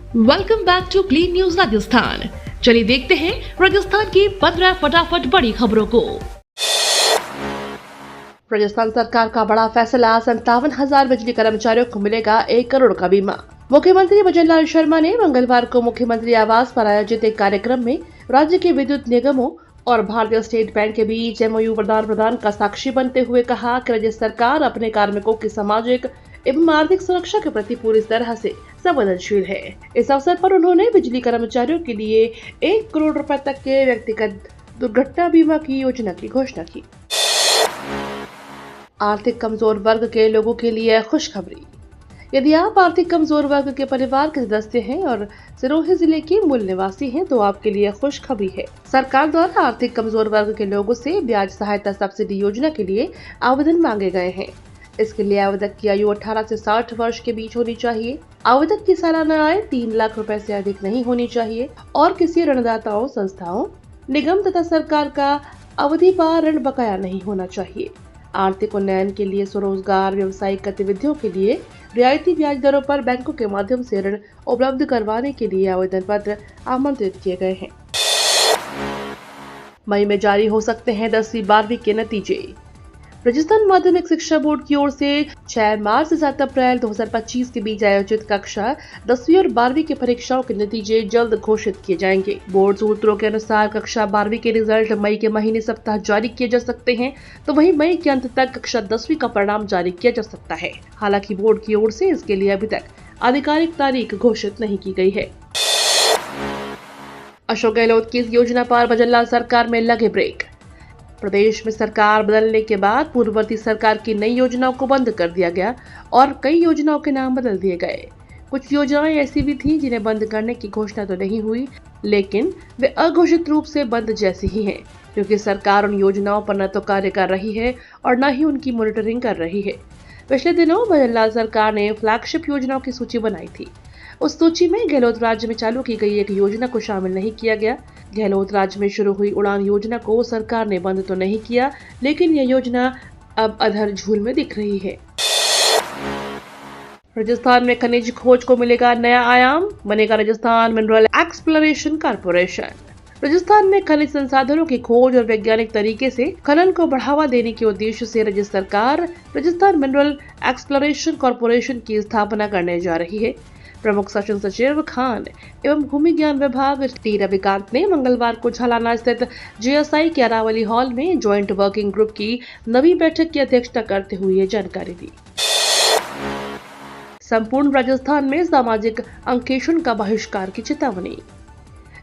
Welcome back to clean news Rajasthan. चलिए देखते हैं राजस्थान की 15 फटाफट बड़ी खबरों को। राजस्थान सरकार का बड़ा फैसला, 57,000 बिजली कर्मचारियों को मिलेगा 1 करोड़ का बीमा। मुख्यमंत्री भजनलाल शर्मा ने मंगलवार को मुख्यमंत्री आवास पर आयोजित एक कार्यक्रम में राज्य के विद्युत निगमों और भारतीय स्टेट बैंक के बीच एमओयू प्रदान का साक्षी बनते हुए कहा कि राज्य सरकार अपने कार्मिकों की सामाजिक एवं आर्थिक सुरक्षा के प्रति पूरी तरह से संवेदनशील है। इस अवसर पर उन्होंने बिजली कर्मचारियों के लिए 1 करोड़ रुपए तक के व्यक्तिगत दुर्घटना बीमा की योजना की घोषणा की। आर्थिक कमजोर वर्ग के लोगों के लिए खुशखबरी। यदि आप आर्थिक कमजोर वर्ग के परिवार के सदस्य हैं और सिरोही जिले के मूल निवासी हैं, तो आपके लिए खुशखबरी है। सरकार द्वारा आर्थिक कमजोर वर्ग के लोगों से ब्याज सहायता सब्सिडी योजना के लिए आवेदन मांगे गए हैं। इसके लिए आवेदक की आयु 18 से 60 वर्ष के बीच होनी चाहिए। आवेदक की सालाना आय 3 लाख रुपए से अधिक नहीं होनी चाहिए और किसी ऋणदाताओं, संस्थाओं, निगम तथा सरकार का अवधि पार ऋण बकाया नहीं होना चाहिए। आर्थिक उन्नयन के लिए, स्वरोजगार, व्यावसायिक गतिविधियों के लिए रियायती ब्याज दरों पर बैंकों के माध्यम से ऋण उपलब्ध करवाने के लिए आवेदन पत्र आमंत्रित किए गए हैं। मई में जारी हो सकते हैं 10वीं 12वीं के नतीजे। राजस्थान माध्यमिक शिक्षा बोर्ड की ओर से 6 मार्च से 7 अप्रैल 2025 के बीच आयोजित कक्षा 10वीं और 12वीं की परीक्षाओं के नतीजे जल्द घोषित किए जाएंगे। बोर्ड सूत्रों के अनुसार कक्षा 12वीं के रिजल्ट मई के महीने सप्ताह जारी किए जा सकते हैं, तो वहीं मई के अंत तक कक्षा 10वीं का परिणाम जारी किया जा सकता है। हालांकि बोर्ड की ओर से इसके लिए अभी तक आधिकारिक तारीख घोषित नहीं की गई है। अशोक गहलोत की इस योजना पर भजनलाल सरकार में लगे ब्रेक। प्रदेश में सरकार बदलने के बाद पूर्ववर्ती सरकार की नई योजनाओं को बंद कर दिया गया और कई योजनाओं के नाम बदल दिए गए। कुछ योजनाएं ऐसी भी थीं जिन्हें बंद करने की घोषणा तो नहीं हुई, लेकिन वे अघोषित रूप से बंद जैसी ही हैं, क्योंकि सरकार उन योजनाओं पर न तो कार्य कर रही है और न ही उनकी मॉनिटरिंग कर रही है। पिछले दिनों भजनलाल सरकार ने फ्लैगशिप योजनाओं की सूची बनाई थी। उस सूची में गहलोत राज्य में चालू की गई एक योजना को शामिल नहीं किया गया। गहलोत राज्य में शुरू हुई उड़ान योजना को सरकार ने बंद तो नहीं किया, लेकिन यह योजना अब अधर झूल में दिख रही है। राजस्थान में खनिज खोज को मिलेगा नया आयाम, बनेगा Rajasthan mineral exploration corporation. Rajasthan में खनिज संसाधनों की खोज और वैज्ञानिक तरीके से खनन को बढ़ावा देने के उद्देश्य से राज्य सरकार राजस्थान मिनरल एक्सप्लोरेशन कॉर्पोरेशन की स्थापना करने जा रही है। प्रमुख शासन सचिव खान एवं भूमि ज्ञान विभाग टी रविकांत ने मंगलवार को झालाना स्थित जीएसआई के अरावली हॉल में ज्वाइंट वर्किंग ग्रुप की नवी बैठक की अध्यक्षता करते हुए ये जानकारी दी। संपूर्ण राजस्थान में सामाजिक अंकेक्षण का बहिष्कार की चेतावनी।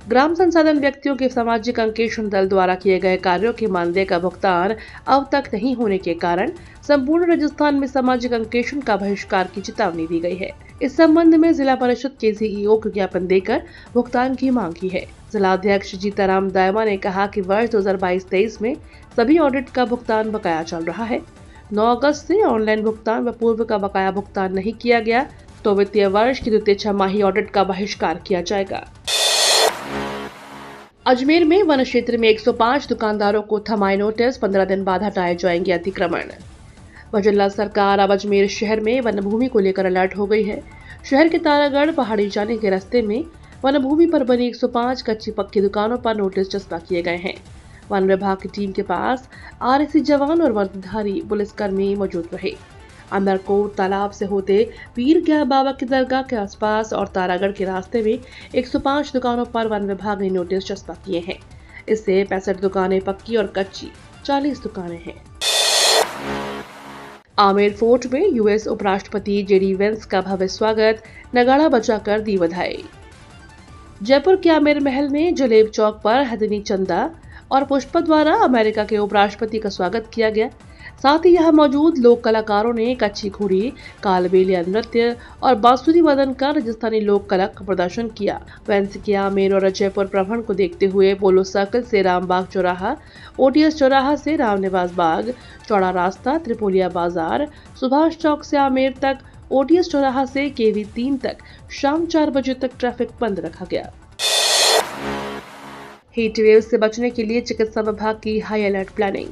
ग्राम संसाधन व्यक्तियों के सामाजिक अंकेक्षण दल द्वारा किए गए कार्यों के मानदेय का भुगतान अब तक नहीं होने के कारण संपूर्ण राजस्थान में सामाजिक अंकेक्षण का बहिष्कार की चेतावनी दी गई है। इस संबंध में जिला परिषद के सीईओ को ज्ञापन देकर भुगतान की मांग की है। जिला अध्यक्ष जीताराम दायमा ने कहा कि वर्ष 2022-23 में सभी ऑडिट का भुगतान बकाया चल रहा है। 9 अगस्त से ऑनलाइन भुगतान व पूर्व का बकाया भुगतान नहीं किया गया तो वित्तीय वर्ष की द्वितीय छमाही ऑडिट का बहिष्कार किया जाएगा। अजमेर में वन क्षेत्र में 105 दुकानदारों को थमाए नोटिस, 15 दिन बाद हटाए जाएंगे अतिक्रमण। भजनलाल सरकार अब अजमेर शहर में वन भूमि को लेकर अलर्ट हो गई है। शहर के तारागढ़ पहाड़ी जाने के रास्ते में वन भूमि पर बनी 105 कच्ची पक्की दुकानों पर नोटिस चस्पा किए गए हैं। वन विभाग की टीम के पास आरएसी जवान और वर्दीधारी पुलिसकर्मी मौजूद रहे। अमरकोट तालाब से होते पीर गया बाबा की दरगाह के आसपास और तारागढ़ के रास्ते में 105 दुकानों पर वन विभाग ने नोटिस चस्पा किए हैं। इससे 65 दुकानें पक्की और कच्ची 40 दुकानें हैं। आमेर फोर्ट में यूएस उपराष्ट्रपति जेडी वेंस का भव्य स्वागत, नगाड़ा बजाकर दी बधाई। जयपुर के आमेर महल में जलेब चौक पर हथनी चंदा और पुष्पा द्वारा अमेरिका के उपराष्ट्रपति का स्वागत किया गया। साथ ही यहाँ मौजूद लोक कलाकारों ने कच्ची घोड़ी, कालबेलिया नृत्य और बांसुरी वादन का राजस्थानी लोक कला का प्रदर्शन किया। वेंस के आमेर और जयपुर भ्रमण को देखते हुए पोलो सर्कल से रामबाग चौराहा, ओटीएस चौराहा से रामनिवास बाग, चौड़ा रास्ता, त्रिपोलिया बाजार, सुभाष चौक से आमेर तक, ओटीएस चौराहा से केवी 3 तक शाम 4 बजे तक ट्रैफिक बंद रखा गया। हीट वेव से बचने के लिए चिकित्सा विभाग की हाई अलर्ट प्लानिंग।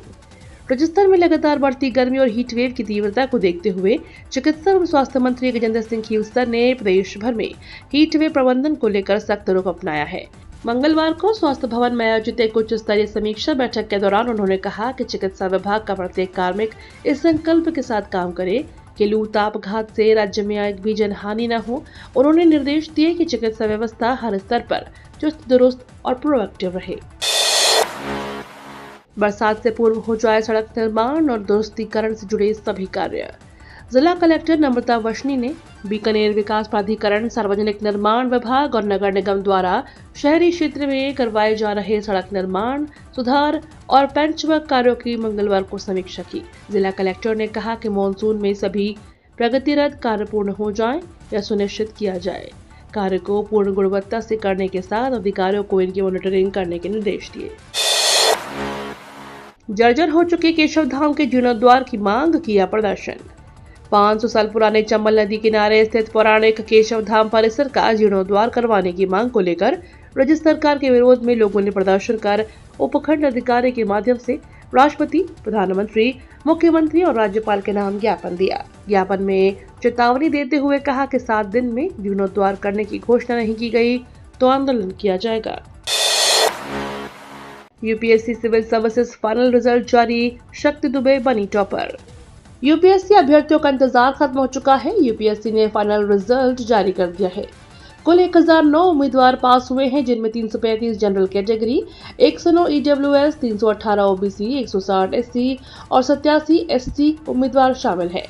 राजस्थान में लगातार बढ़ती गर्मी और हीट वेव की तीव्रता को देखते हुए चिकित्सा एवं स्वास्थ्य मंत्री गजेंद्र सिंह खीवसर ने प्रदेश भर में हीट वेव प्रबंधन को लेकर सख्त रुख अपनाया है। मंगलवार को स्वास्थ्य भवन में आयोजित एक उच्च स्तरीय समीक्षा बैठक के दौरान उन्होंने कहा कि चिकित्सा विभाग का प्रत्येक कार्मिक इस संकल्प के साथ काम करे कि लू ताप घात से राज्य में एक भी जनहानि न हो। उन्होंने निर्देश दिए कि चिकित्सा व्यवस्था हर स्तर पर चुस्त दुरुस्त और प्रोएक्टिव रहे। बरसात से पूर्व हो जाए सड़क निर्माण और दुरुस्तीकरण से जुड़े सभी कार्य। जिला कलेक्टर नम्रता वशनी ने बीकानेर विकास प्राधिकरण, सार्वजनिक निर्माण विभाग और नगर निगम द्वारा शहरी क्षेत्र में करवाए जा रहे सड़क निर्माण, सुधार और पैचवर्क कार्यों की मंगलवार को समीक्षा की। जिला कलेक्टर ने कहा कि मानसून में सभी प्रगतिरत कार्य पूर्ण हो जाएं, यह सुनिश्चित किया जाए। कार्य को पूर्ण गुणवत्ता से करने के साथ अधिकारियों को इनकी मॉनिटरिंग करने के निर्देश दिए। जर्जर हो चुके केशव धाम के जीर्णोद्धार की मांग किया प्रदर्शन। 500 साल पुराने चंबल नदी किनारे स्थित पौराणिक केशव धाम परिसर का जीर्णोद्धार करवाने की मांग को लेकर राज्य सरकार के विरोध में लोगों ने प्रदर्शन कर उपखंड अधिकारी के माध्यम से राष्ट्रपति, प्रधानमंत्री, मुख्यमंत्री और राज्यपाल के नाम ज्ञापन दिया। ज्ञापन में चेतावनी देते हुए कहा कि 7 दिन में जीर्णोद्धार करने की घोषणा नहीं की गई तो आंदोलन किया जाएगा। UPSC civil services final result जारी, शक्ति दुबे बनी टॉपर। यूपीएससी अभ्यर्थियों का इंतजार खत्म हो चुका है। यूपीएससी ने फाइनल रिजल्ट जारी कर दिया है। कुल 1009 उम्मीदवार पास हुए हैं, जिनमें 335 general category, 109 EWS, 318 OBC, 160 SC और 87 एसटी उम्मीदवार शामिल हैं।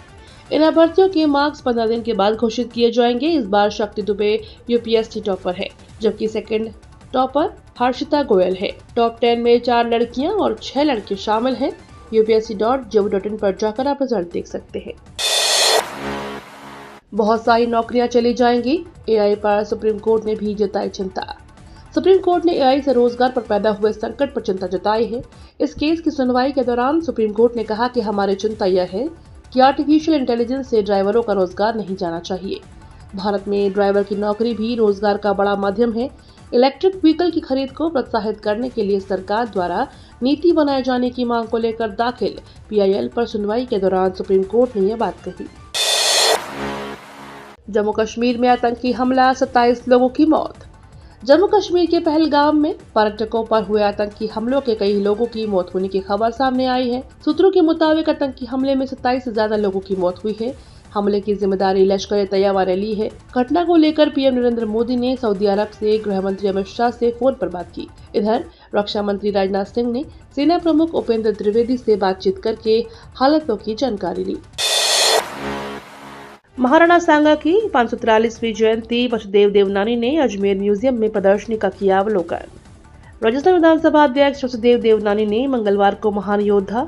इन अभ्यर्थियों के मार्क्स 15 दिन के बाद घोषित किए जाएंगे। इस बार शक्ति दुबे यूपीएससी टॉपर है, जबकि सेकंड टॉपर हर्षिता गोयल है। टॉप 10 में 4 लड़कियां और 6 लड़के शामिल हैं। upsc.gov.in पर जाकर आप रिजल्ट देख सकते हैं। बहुत सारी नौकरियां चली जाएंगी, एआई पर सुप्रीम कोर्ट ने भी जताई चिंता। सुप्रीम कोर्ट ने एआई से रोजगार पर पैदा हुए संकट पर चिंता जताई है। इस केस की सुनवाई के दौरान सुप्रीम कोर्ट ने कहा कि हमारी चिंता यह है कि आर्टिफिशियल इंटेलिजेंस से ड्राइवरों का रोजगार नहीं जाना चाहिए। भारत में ड्राइवर की नौकरी भी रोजगार का बड़ा माध्यम है। इलेक्ट्रिक व्हीकल की खरीद को प्रोत्साहित करने के लिए सरकार द्वारा नीति बनाए जाने की मांग को लेकर दाखिल पीआईएल पर सुनवाई के दौरान सुप्रीम कोर्ट ने यह बात कही। जम्मू कश्मीर में आतंकी हमला, 27 लोगों की मौत। जम्मू कश्मीर के पहलगाम में पर्यटकों पर हुए आतंकी हमलों के कई लोगों की मौत होने की खबर सामने आई है। सूत्रों के मुताबिक आतंकी हमले में 27 से ज्यादा लोगों की मौत हुई है। हमले की जिम्मेदारी लश्कर-ए-तैयबा ने ली है। घटना को लेकर पीएम नरेंद्र मोदी ने सऊदी अरब से गृह मंत्री अमित शाह से फोन पर बात की। इधर रक्षा मंत्री राजनाथ सिंह ने सेना प्रमुख उपेंद्र त्रिवेदी से बातचीत करके हालातों की जानकारी ली। महाराणा सांगा की 543वीं जयंती वसुदेव देवनानी ने अजमेर म्यूजियम में प्रदर्शनी का किया अवलोकन। राजस्थान विधानसभा अध्यक्ष वसुदेव देवनानी ने मंगलवार को महान योद्धा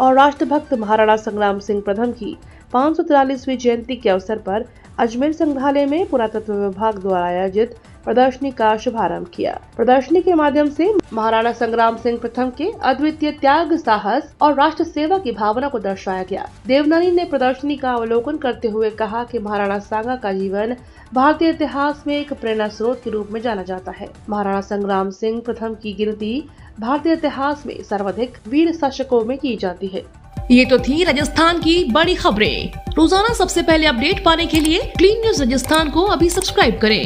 और राष्ट्रभक्त महाराणा संग्राम सिंह प्रथम की 543वीं जयंती के अवसर पर अजमेर संग्रहालय में पुरातत्व विभाग द्वारा आयोजित प्रदर्शनी का शुभारंभ किया। प्रदर्शनी के माध्यम से महाराणा संग्राम सिंह प्रथम के अद्वितीय त्याग, साहस और राष्ट्र सेवा की भावना को दर्शाया गया। देवनानी ने प्रदर्शनी का अवलोकन करते हुए कहा कि महाराणा सांगा का जीवन भारतीय इतिहास में एक प्रेरणा स्रोत के रूप में जाना जाता है। महाराणा संग्राम सिंह प्रथम की गिनती भारतीय इतिहास में सर्वाधिक वीर शासकों में की जाती है। ये तो थी राजस्थान की बड़ी खबरें। रोजाना सबसे पहले अपडेट पाने के लिए क्लीन न्यूज राजस्थान को अभी सब्सक्राइब करें।